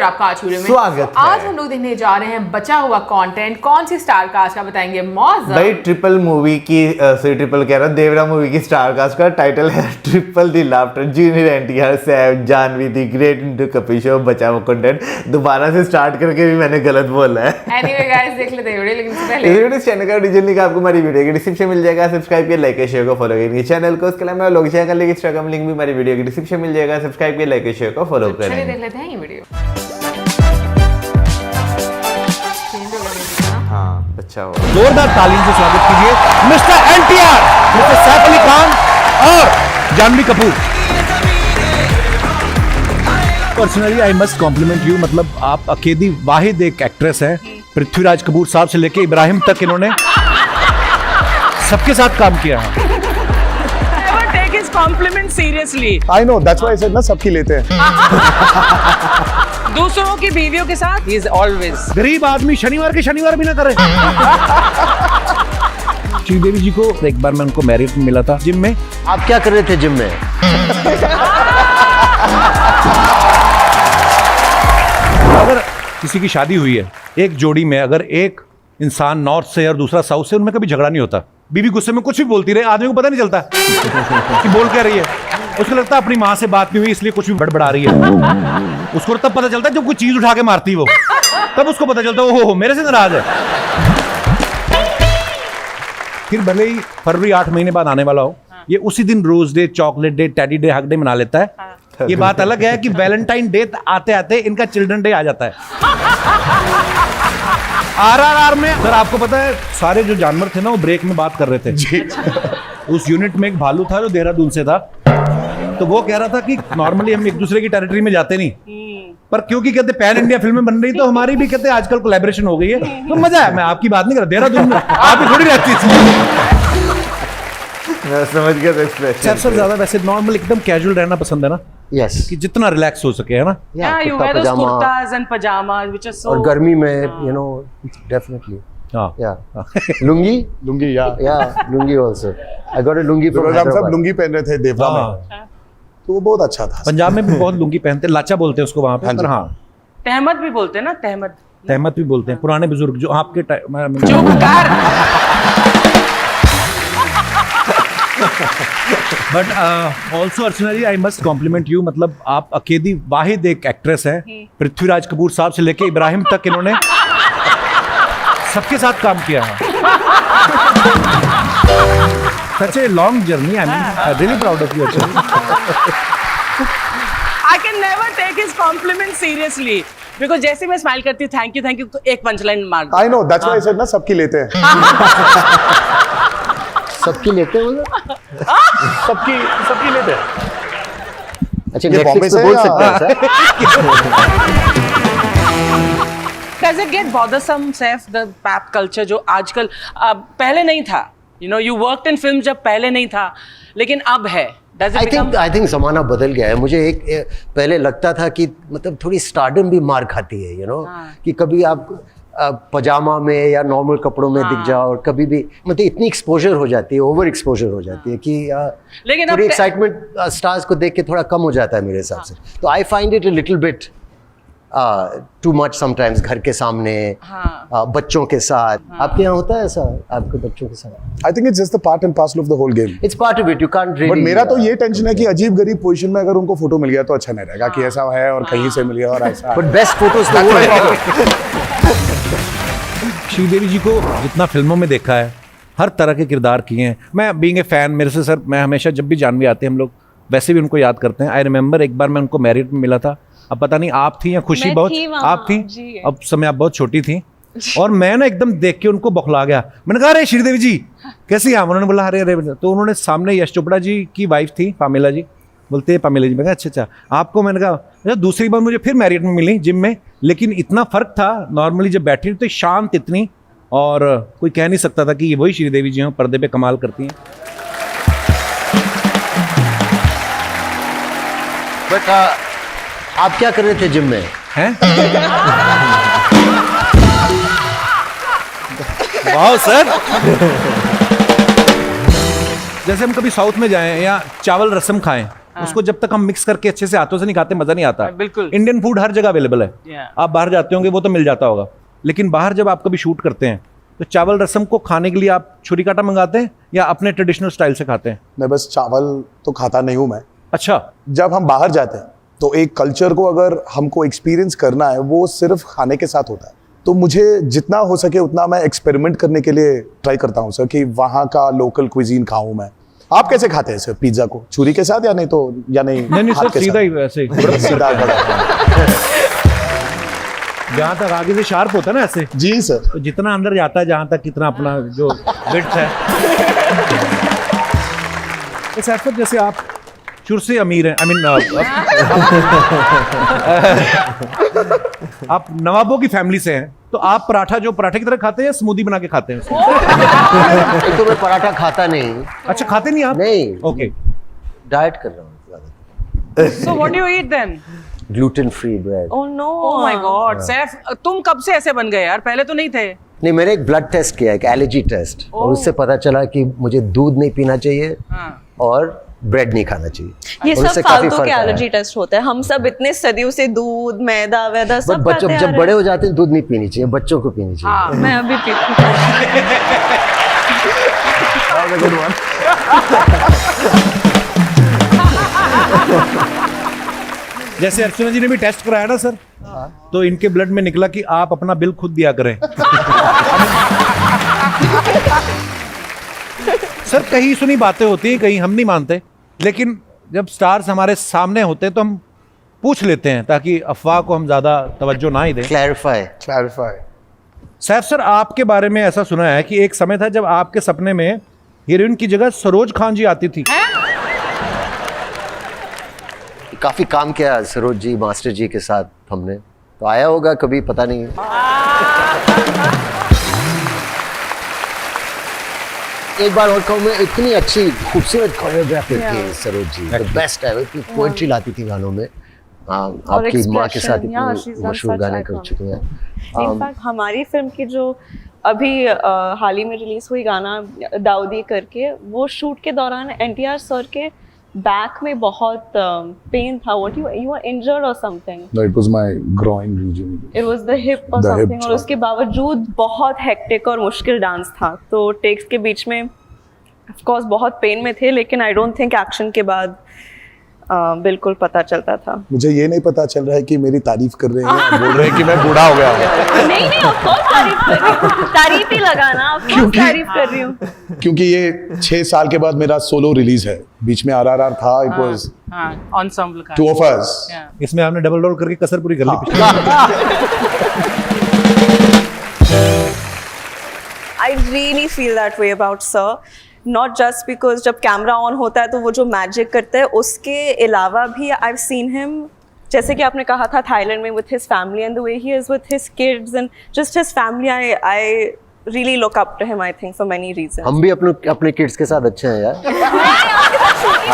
आपका आज वीडियो में स्वागत है। आज हम लोग देखने जा रहे हैं बचा हुआ कंटेंट। कौन सी स्टार कास्ट का बताएंगे मौज भाई ट्रिपल मूवी की ट्रिपल कह रहा हूँ, देवरा मूवी की स्टार कास्ट का टाइटल है triple the laughter. Junior NTR, Sam, Janhvi, the great Indian Kapil show, बचा हुआ कंटेंट। दोबारा से स्टार्ट करके भी मैंने गलत बोला है। एनीवे गाइस देख लेते हैं वीडियो, लेकिन इससे पहले इस वीडियो चैनल का डिटेल लिंक आपको हमारी वीडियो के डिस्क्रिप्शन मिल जाएगा। सब्सक्राइब किया, लाइक शेयर को फॉलो करिए चैनल को। उसके अलावा लोग शेयर कर लेंगे, इंस्टाग्राम लिंक भी हमारी वीडियो के डिस्क्रिप्शन मिल जाएगा। सब्सक्राइब किया, लाइक शेयर को फॉलो चलिए करें। देख लेते हैं ये वीडियो। हाँ, अच्छा हो। जोरदार तालीम से स्वागत कीजिए मिस्टर एनटीआर, मिस्टर सैफ अली खान और Janhvi Kapoor. Personally I must compliment you, मतलब आप अकेली वाहिद एक एक्ट्रेस है। पृथ्वीराज कपूर साहब से लेके इब्राहिम तक इन्होंने सबके साथ काम किया है। Never take his compliment seriously. I know, that's why I said ना सबकी लेते हैं। दूसरों की बीवियों के साथ he is always. गरीब आदमी शनिवार के शनिवार भी ना करे। श्रीदेवी जी को एक बार मैं उनको मैरिट में मिला था जिम में। आप क्या कर रहे थे जिम में? अगर किसी की शादी हुई है, एक जोड़ी में अगर एक इंसान नॉर्थ से और दूसरा साउथ से, उनमें कभी झगड़ा नहीं होता। बीवी गुस्से में कुछ भी बोलती रहे, आदमी को पता नहीं चलता कि बोल क्या रही है। उसको लगता है अपनी माँ से बात नहीं हुई इसलिए कुछ भी बड़बड़ा रही है। उसको तब पता चलता है जब कोई चीज उठा के मारती है वो, तब उसको पता चलता है ओहो मेरे से नाराज है। फिर भले ही फरवरी 8 महीने बाद आने वाला हो, ये उसी दिन rose day, chocolate day, teddy day, hug day मना लेता है। ये बात अलग है कि वैलेंटाइन डे आते आते इनका चिल्ड्रन डे आ जाता है। आरआरआर में सर आपको पता है सारे जो जानवर थे ना वो ब्रेक में बात कर रहे थे। उस यूनिट में एक भालू था जो देहरादून से था, तो वो कह रहा था कि नॉर्मली हम एक दूसरे की टेरिटरी में जाते नहीं, पर क्योंकि कहते पैन इंडिया फिल्में बन रही तो हमारी भी कहते आजकल कोलैबोरेशन हो गई है, तो मजा है। मैं आपकी बात नहीं कर रहा, देहरादून में आप भी थोड़ी रहती थी। मैं समझ गया एक्सप्रेशन। सर ज्यादा वैसे नॉर्मल एकदम कैजुअल रहना पसंद है ना, यस, कि जितना रिलैक्स हो सके, है ना। Yeah, you wear those kurtas and pajamas which are so. और गर्मी में you know definitely हाँ yeah lungi lungi lungi also I got a lungi from हम सब Hyderabad. लुंगी पहन रहे थे देवरा में, हाँ। तो वो बहुत अच्छा था। पंजाब में भी बहुत लुंगी पहनते, लाचा बोलते हैं उसको वहां पे। हाँ जी। पर हाँ, तहमत भी बोलते हैं ना, तहमत. तहमत भी बोलते हैं पुराने बुजुर्ग जो आपके टाइम। चुप कर. But also Archana ji I must compliment you, मतलब आप अकेली वाहिद एक एक्ट्रेस है। पृथ्वीराज कपूर साहब से लेके इब्राहिम तक इन्होंने सबके साथ काम किया है। Such a long journey, I mean really proud of you. I can never take his compliment seriously because जैसे मैं स्माइल करती हूँ थैंक यू तो एक पंचलाइन मार दो. I know, that's why I said ना सबकी लेते हैं। सबकी लेते हैं सबकी लेते हैं। अच्छा ये बॉम्बे नेटफ्लिक्स से पे बोल या- सकते हैं sir? Does it get bothersome, Saif, the pap culture जो आजकल पहले नहीं था? You know, you worked in film जब पहले नहीं था, लेकिन अब है. Does it become? I think ज़माना बदल गया है। मुझे एक पहले लगता था कि मतलब थोड़ी स्टारडम भी मार खाती है, you know, कि कभी आप पजामा में या नॉर्मल कपड़ों में दिख जाओ, और कभी भी मतलब इतनी एक्सपोजर हो जाती है, ओवर एक्सपोजर हो जाती है कि लेकिन थोड़ी अब एक्साइटमेंट स्टार्स को देख के थोड़ा कम हो जाता है मेरे हिसाब से। तो I find it a little bit too much sometimes. घर के सामने, बच्चों के साथ। आपके यहाँ होता है ऐसा आपके बच्चों के साथ? I think it's just the part and parcel of the whole game. It's part of it, you can't really. But मेरा तो ये टेंशन है कि अजीब गरीब पोजीशन में अगर उनको फोटो मिल गया तो अच्छा नहीं रहेगा कि ऐसा है और कहीं से मिल गया और ऐसा है। बट बेस्ट फोटोज तो वो है। श्रीदेवी जी को जितना फिल्मों में देखा है, हर तरह के किरदार किए हैं। मैं बीइंग ए फैन, मेरे से सर मैं हमेशा जब भी जानवी आते हैं हम लोग वैसे भी उनको याद करते हैं। आई रिमेंबर एक बार मैं उनको मैरिट में मिला था, अब पता नहीं आप थी या खुशी, बहुत आप थी, अब समय आप बहुत छोटी थी, और मैं ना एकदम देख के उनको बौखला गया। मैंने कहा अरे श्रीदेवी जी कैसी हैं आप? उन्होंने बोला अरे अरे, तो उन्होंने सामने यश चोपड़ा जी की वाइफ थी पामेला जी, बोलते हैं पामेला जी। मैं कहा अच्छा आपको, मैंने कहा अच्छा। दूसरी बार मुझे फिर मैरिट में मिली जिम में, लेकिन इतना फर्क था, नॉर्मली जब बैठी तो शांत इतनी, और कोई कह नहीं सकता था कि ये वही श्रीदेवी जी हैं, पर्दे पे कमाल करती हैं। बट आप क्या कर रहे थे जिम में? हैं? वाह सर। जैसे हम कभी साउथ में जाएं या चावल रसम खाएं, उसको जब तक हम मिक्स करके अच्छे से हाथों से नहीं खाते मजा नहीं आता। बिल्कुल। इंडियन फूड हर जगह अवेलेबल है, Yeah. आप बाहर जाते होंगे वो तो मिल जाता होगा, लेकिन बाहर जब आप कभी शूट करते हैं तो चावल रसम को खाने के लिए आप छुरी कांटा मंगाते हैं या अपने ट्रेडिशनल स्टाइल से खाते हैं? मैं बस चावल तो खाता नहीं हूँ मैं। अच्छा, जब हम बाहर जाते हैं तो एक कल्चर को अगर हमको एक्सपीरियंस करना है वो सिर्फ खाने के साथ होता है, तो मुझे जितना हो सके उतना मैं एक्सपेरिमेंट करने के लिए ट्राई करता हूँ सर, कि वहाँ का लोकल क्विजीन खाऊं मैं। आप कैसे खाते हैं सर पिज्जा को, छुरी के साथ या नहीं तो या नहीं? नहीं हाथ सर, के सीधा साथ? ही वैसे ही सीधा बड़ा। जहाँ तक आगे से शार्प होता है ना ऐसे, जी सर। तो जितना अंदर जाता है जहाँ तक कितना अपना जो विड्थ है। इस सर जैसे आप शुरू से अमीर हैं, आई मीन आप नवाबों की फैमिली से हैं, तो आप पराठा जो पराठे की तरह खाते हैं या स्मूदी बना के खाते हैं? एक तो मैं पराठा खाता नहीं। अच्छा, खाते नहीं आप? नहीं। ओके। डाइट कर रहा हूँ ज़्यादा। So what do you eat then? Gluten free bread. Oh no! Oh my God! Saif, तुम कब से ऐसे बन गए यार? पहले तो नहीं थे। नहीं, मैंने एक ब्लड टेस्ट किया, एक एलर्जी टेस्ट, और उससे पता चला कि मुझे दूध नहीं पीना चाहिए और ब्रेड नहीं खाना चाहिए। ये और उससे सब काफी फालतू फर्क के आया। एलर्जी टेस्ट होते हैं। हम सब इतने सदियों से दूध मैदा वैदा बट सब बच्चों खाते आ जब रहे बड़े हो जाते हैं दूध नहीं पीनी चाहिए, बच्चों को पीनी चाहिए। हैं। मैं अभी पीती हूँ। जैसे अर्चना जी ने भी टेस्ट कराया ना सर, तो इनके ब्लड में निकला कि आप अपना बिल खुद दिया करें। सर कहीं सुनी बातें होती हैं, कहीं हम नहीं मानते, लेकिन जब स्टार्स हमारे सामने होते हैं तो हम पूछ लेते हैं ताकि अफवाह को हम ज्यादा तवज्जो ना ही दें। क्लैरिफाई। सैफ सर, आपके बारे में ऐसा सुना है कि एक समय था जब आपके सपने में हीरोइन की जगह सरोज खान जी आती थी। काफी काम किया सरोज जी, मास्टर जी के साथ हमने, तो आया होगा कभी, पता नहीं। एक बार और कहूँ मैं, इतनी अच्छी खूबसूरत कोरियोग्राफर थी सरोज जी, द बेस्ट है। इतनी पोएट्री लाती थी गानों में। आपकी माँ के साथ इतने मशहूर गाने कर चुके हैं। इनफैक्ट हमारी फिल्म की जो अभी हाल ही में रिलीज हुई गाना दाऊदी करके, वो शूट के दौरान एनटीआर सर के बैक में बहुत पेन था। व्हाट यू वर इंजर्ड और something? No, it was my groin region. It was the hip और The hip समथिंग, और joint. उसके बावजूद बहुत हेक्टिक और मुश्किल डांस था। तो टेक्स के बीच में ऑफ कोर्स बहुत पेन में थे, लेकिन आई डोंट थिंक एक्शन के बाद बिल्कुल पता चलता था। मुझे ये नहीं पता चल रहा है कि मेरी तारीफ कर रहे हैं या बोल रहे हैं कि मैं बूढ़ा हो गया हूँ। नहीं ऑफ कोर्स तारीफ कर रही हूँ, तारीफ ही लगाना, ऑफ कोर्स तारीफ कर रही हूँ। क्योंकि ये 6 साल के बाद मेरा सोलो रिलीज है। बीच में आरआरआर था, इट वाज हाँ, ensemble का। 2 of us. Yeah. इसमें आपने डबल रोल करके कसर पूरी कर ली पिछली। I really feel that way about Sir. Not just because जब कैमरा ऑन होता है तो वो जो मैजिक करता है, उसके अलावा भी I've seen him, जैसे कि आपने कहा था थाईलैंड में, with his family and the way he is with his kids and just his family, I really look up to him, I think, for many reasons. हम भी अपने किड्स के साथ अच्छे हैं यार।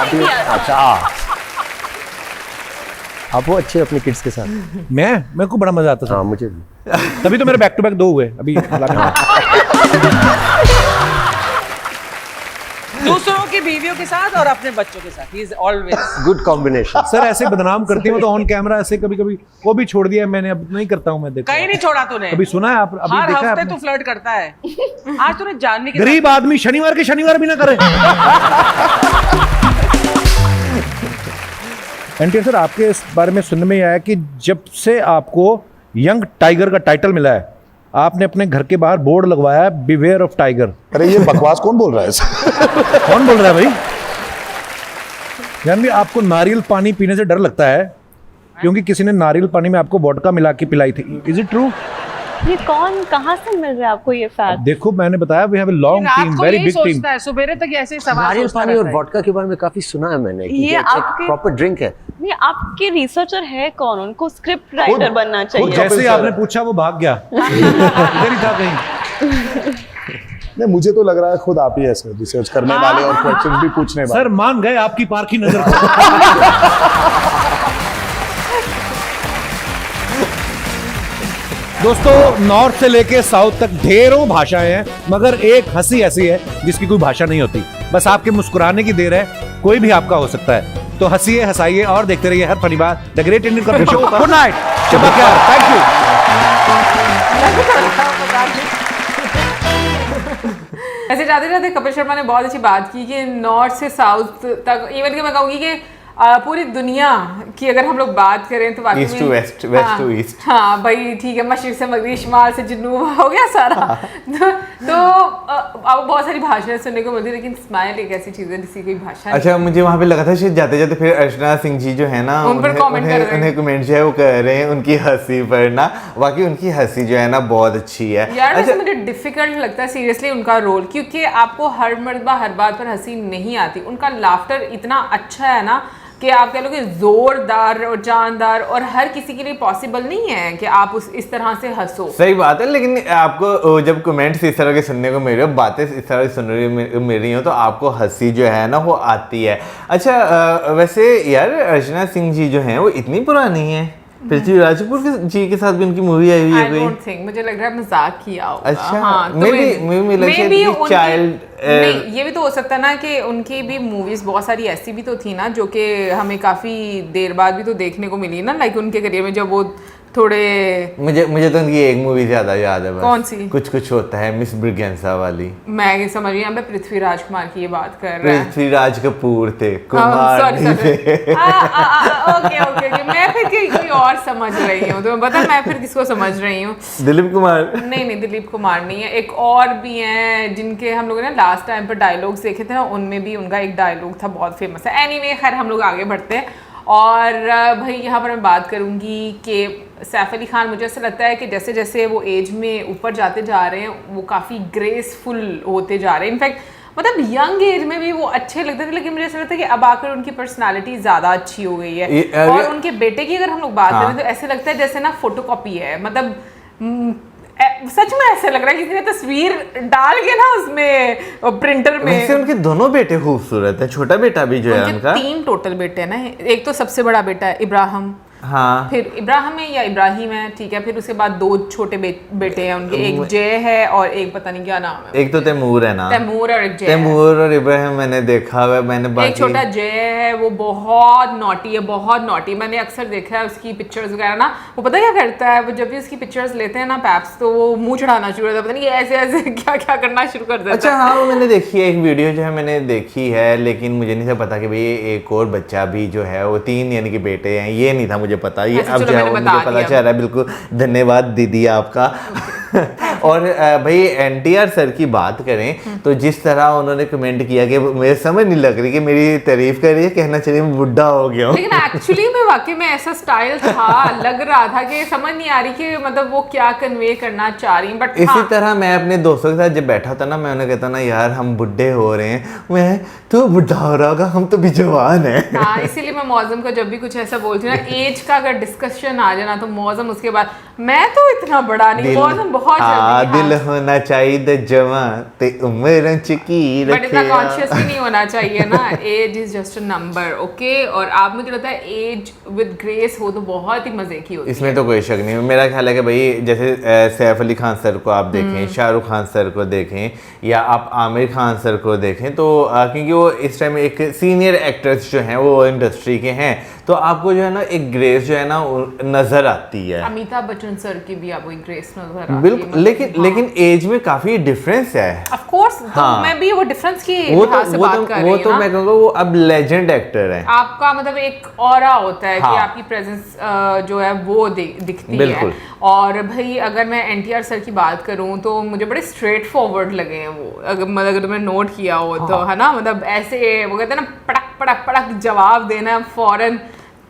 आप भी अच्छा, आप वो अच्छे अपने किड्स के साथ। मेरे को बड़ा मजा आता था। हाँ, मुझे भी। तभी तो मेरे बैक टू बैक 2 हुए अभी। दूसरों की बीवियों के साथ और अपने बच्चों के साथ, he is always good combination. Sir ऐसे बदनाम करती हूँ तो ऑन कैमरा ऐसे कभी कभी वो भी छोड़ दिया है मैंने, अब नहीं करता हूँ मैं। देखो कहीं नहीं छोड़ा तूने। अभी सुना है आप, अभी हर देखा है हफ्ते आपने? तू फ्लर्ट करता है। आज तूने जानवी के गरीब आदमी शनिवार के शनिवार भी ना करे। एनटीआर सर, आपके इस बारे में सुनने में आया कि जब से आपको यंग टाइगर का टाइटल मिला है, आपने अपने घर के बाहर बोर्ड लगवाया है, बिवेयर ऑफ टाइगर। अरे ये बकवास कौन बोल रहा है? कौन बोल रहा है भाई? जानवी, आपको नारियल पानी पीने से डर लगता है क्योंकि किसी ने नारियल पानी में आपको वोडका मिला के पिलाई थी। Is it true? ये कौन, कहाँ से मिल रहा है आपको ये फैक्ट? देखो मैंने बताया, वी हैव अ लॉन्ग रात टीम, को वेरी यही बिग टीम। सोचता है, सुबेरे तक ऐसे ही सवाल नारियल सोचता पानी और रहता है। वोडका के बारे में काफी सुना है मैंने कि ये आपके- प्रॉपर ड्रिंक है। ये आपके रिसर्चर है कौन? उनको स्क्रिप्ट राइटर बनना खुद चाहिए। जैसे ही आपने पूछा वो भाग गया। इधर ही था कहीं। नहीं, मुझे तो लग रहा है खुद आप ही ऐसे रिसर्च करने वाले और क्वेश्चंस भी पूछने वाले। सर मान गए आपकी पारखी नजर को। दोस्तों, नॉर्थ से लेके साउथ तक ढेरों भाषाएं हैं, मगर एक हंसी ऐसी है जिसकी कोई भाषा नहीं होती। बस आपके मुस्कुराने की देर है, कोई भी आपका हो सकता है। तो हंसिए, हंसाइए और देखते रहिए हर शनिवार the great Indian Kapil show. Good night, शब्बा खैर, थैंक यू। ऐसे जाते जाते कपिल शर्मा ने बहुत अच्छी बात की कि नॉर्थ से साउथ तक, इवन कि मैं कहूँगी कि पूरी दुनिया की अगर हम लोग बात करें तो वाकई east to west, west to east. हाँ भाई ठीक है, मशरिक से मगरिब, शुमाल से जनूब, हो गया सारा। तो अब बहुत सारी भाषाएं सुनने को मिलती है, लेकिन स्माइल एक ऐसी चीज़ है जिसकी कोई भाषा नहीं। अच्छा, मुझे वहाँ पे लगा था शायद जाते जाते फिर अर्चना सिंह जी जो है ना, उन पर comment कर रहे हैं। उन्हें कमेंट जो है वो कर रहे हैं उनकी हंसी पर ना, वाकई उनकी हंसी जो है ना बहुत अच्छी है यार। अच्छा, वैसे मुझे डिफिकल्ट लगता है सीरियसली उनका रोल, क्योंकि आपको हर मर्तबा हर बात पर हंसी नहीं आती। उनका लाफ्टर इतना अच्छा है ना कि आप कह लो कि जोरदार और जानदार, और हर किसी के लिए पॉसिबल नहीं है कि आप इस तरह से हंसो। सही बात है, लेकिन आपको जब कमेंट्स इस तरह के सुनने को मिल रहे हो, बातें इस तरह की सुनने को मिल रही हो, तो आपको हंसी जो है ना वो आती है। अच्छा, वैसे यार अर्चना सिंह जी जो हैं वो इतनी पुरानी है, पृथ्वीराज कपूर जी के साथ भी उनकी मूवी आई हुई है I कोई? don't think, मुझे लग रहा है मजाक किया होगा। अच्छा, हाँ, तो maybe child, नहीं, ये भी तो हो सकता है ना कि उनकी भी मूवीज बहुत सारी ऐसी भी तो थी ना जो कि हमें काफी देर बाद भी तो देखने को मिली ना, लाइक उनके करियर में जब वो थोड़े। मुझे तो उनकी एक मूवी ज्यादा याद है बस। कौन सी? कुछ होता है, मिस ब्रिगेंसा वाली। मैं ये समझ रही हूँ, मैं पृथ्वीराज कुमार की ये बात कर रहा है। पृथ्वीराज कपूर थे, कुमार नहीं थे। ओके, मैं फिर कोई और समझ रही हूँ, तो बता मैं फिर किसको समझ रही हूँ। दिलीप कुमार? नहीं, दिलीप कुमार नहीं है, एक और भी हैं जिनके हम लोगों ने लास्ट टाइम पर डायलॉग्स देखे थे ना, उनमें भी उनका एक डायलॉग था बहुत फेमस है। एनीवे, खैर हम लोग आगे बढ़ते हैं। और भाई यहाँ पर मैं बात करूँगी कि सैफ अली खान, मुझे ऐसा लगता है कि जैसे जैसे वो एज में ऊपर जाते जा रहे हैं वो काफ़ी ग्रेसफुल होते जा रहे हैं। इनफैक्ट मतलब यंग एज में भी वो अच्छे लगते थे, लेकिन मुझे ऐसा लगता है कि अब आकर उनकी पर्सनालिटी ज़्यादा अच्छी हो गई है। और उनके बेटे की अगर हम लोग बात करें तो ऐसे लगता है जैसे ना फोटोकॉपी है, मतलब सच में ऐसे लग रहा है किसी ने तस्वीर डाल के ना उसमें प्रिंटर में। वैसे उनके दोनों बेटे खूबसूरत है, छोटा बेटा भी जो है उनका। 3 टोटल बेटे हैं ना, एक तो सबसे बड़ा बेटा है इब्राहिम, हाँ, फिर इब्राहिम है या इब्राहिम है, ठीक है, फिर उसके बाद 2 छोटे बेटे हैं उनके, एक जय है और एक पता नहीं क्या नाम है, एक तो तैमूर है ना, तैमूर और एक जय। तैमूर और इब्राहिम मैंने देखा हुआ, मैंने बाकी एक छोटा जय है, वो बहुत नॉटी है, बहुत नॉटी। मैंने अक्सर देखा है उसकी पिक्चर्स वगैरह ना, वो पता क्या करता है, वो जब भी उसकी पिक्चर्स लेते हैं ना पैप्स, तो वो मुंह चढ़ाना शुरू करता है, पता नहीं ऐसे ऐसे क्या क्या करना शुरू कर देता है। अच्छा हाँ, वो मैंने देखी है, एक वीडियो जो है मैंने देखी है, लेकिन मुझे नहीं था पता कि भाई एक और बच्चा भी जो है वो 3 यानी कि बेटे हैं, ये नहीं था मुझे पता। ये अब जो है वो मुझे पता चल रहा है। बिल्कुल धन्यवाद दीदी आपका। और भाई एनटीआर सर की बात करें तो जिस तरह उन्होंने कमेंट किया कि मुझे समझ नहीं लग रही कि मेरी तारीफ कर रही है, कहना चाहिए मैं बुढ़ा हो गया हूँ। लेकिन एक्चुअली में वाकई में ऐसा स्टाइल था, लग रहा था कि समझ नहीं आ रही कि मतलब वो क्या कन्वे करना चाह रही। बट इसी तरह मैं अपने दोस्तों के साथ जब बैठा था ना, मैं उन्हें कहता ना यार हम बुढ़े हो रहे हैं, मैं तो बुढ़ा हो रहा होगा, हम तो भी जवान है। हाँ, इसीलिए मैं मौजम को जब भी कुछ ऐसा बोलती हूँ ना, एज का अगर डिस्कशन आ जाना तो मौजम उसके बाद मैं तो इतना बड़ा नहीं, मौजम बहुत हाँ, दिल होना चाहिए जवान ते उम्र चकी बट इतना रखे। कॉन्शियस भी नहीं होना चाहिए ना, age is just a number, okay. और आप मुझे लगता है एज विद ग्रेस हो तो बहुत ही मजे की होती है। इसमें तो कोई शक नहीं। मेरा ख्याल है कि भाई जैसे सैफ अली खान सर को आप देखें, शाहरुख खान सर को देखें, या आप आमिर खान सर को देखें, तो क्योंकि वो इस टाइम एक सीनियर एक्टर्स जो हैं वो इंडस्ट्री के हैं, तो आपको जो है ना एक ग्रेस जो है ना नजर आती है। अमिताभ बच्चन सर की भी आपको एक ग्रेस नजर आती है। बिल्कुल, लेकिन एज में काफी डिफरेंस है। ऑफ कोर्स, तो हाँ। मैं भी वो डिफरेंस की वो लिहाज से बात कर रही वो हूँ तो ना। मैं कहूँगा वो अब लेजेंड एक्टर है। आपका मतलब एक ऑरा होता है हाँ। कि आपकी प्रेजेंस जो है वो दिखती बिल्कुल। है। और भाई अगर मैं एनटीआर सर की बात करूं तो मुझे बड़े स्ट्रेट फॉरवर्ड लगे हैं वो, अगर तुमने नोट किया हो तो, है ना, मतलब ऐसे वो कहते हैं ना पड़क पड़क पड़क जवाब देना फौरन,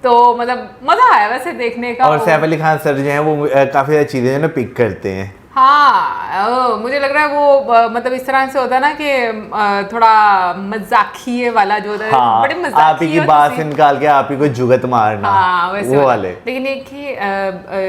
तो मतलब मजा आया वैसे देखने का। और सैफ अली खान सर जो हैं वो काफी सारी चीजें जो है ना पिक करते हैं। हाँ, मुझे लग रहा है वो मतलब इस तरह से होता है ना कि थोड़ा मजाकिये वाला जो होता है, हाँ, बड़े मजाकिये आप ही की बात से निकाल के आप ही को जुगत मारना, हाँ, वैसे वो वाले। लेकिन एक ही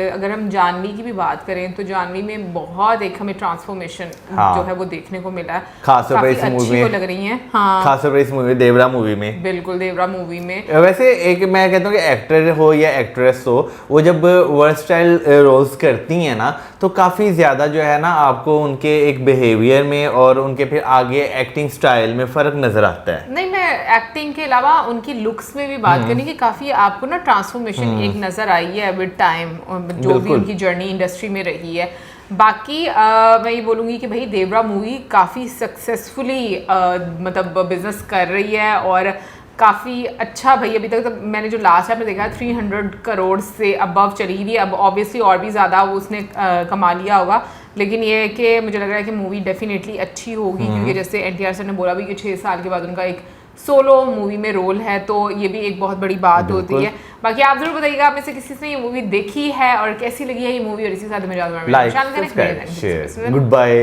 अगर हम जानवी की भी बात करें तो जानवी में बहुत एक हमें ट्रांसफॉर्मेशन हाँ। जो है वो देखने को मिला है, खासतौर पर इस काफी मूवी अच्छी में वो लग रही हैं। हाँ, खासतौर पर इस मूवी देवरा मूवी में, बिल्कुल देवरा मूवी में। वैसे एक मैं कहता हूँ कि एक्टर हो या एक्ट्रेस हो, वो जब वर्सटाइल रोल्स करती हैं ना, तो काफ़ी ज़्यादा जो है ना आपको उनके एक बिहेवियर में और उनके फिर आगे एक्टिंग स्टाइल में फ़र्क नज़र आता है। नहीं, मैं एक्टिंग के अलावा उनकी लुक्स में भी बात करनी कि काफ़ी आपको ना ट्रांसफॉर्मेशन एक नज़र आई है विद टाइम, जो भी उनकी जर्नी इंडस्ट्री में रही है। बाकी मैं ये बोलूँगी कि भाई देवरा मूवी काफ़ी सक्सेसफुली मतलब बिजनेस कर रही है और काफ़ी अच्छा भाई अभी तक मैंने जो लास्ट टाइम में देखा 300 करोड़ से अबव चली हुई है। अब ऑब्वियसली और भी ज़्यादा वो उसने कमा लिया होगा, लेकिन ये है कि मुझे लग रहा है कि मूवी डेफिनेटली अच्छी होगी क्योंकि जैसे एनटीआर सर ने बोला भी कि 6 साल के बाद उनका एक सोलो मूवी में रोल है, तो ये भी एक बहुत बड़ी बात होती है। बाकी आप जरूर बताइएगा आप में से किसी ने ये मूवी देखी है और कैसी लगी है ये मूवी, और इसी के साथ में like, subscribe, share, good bye.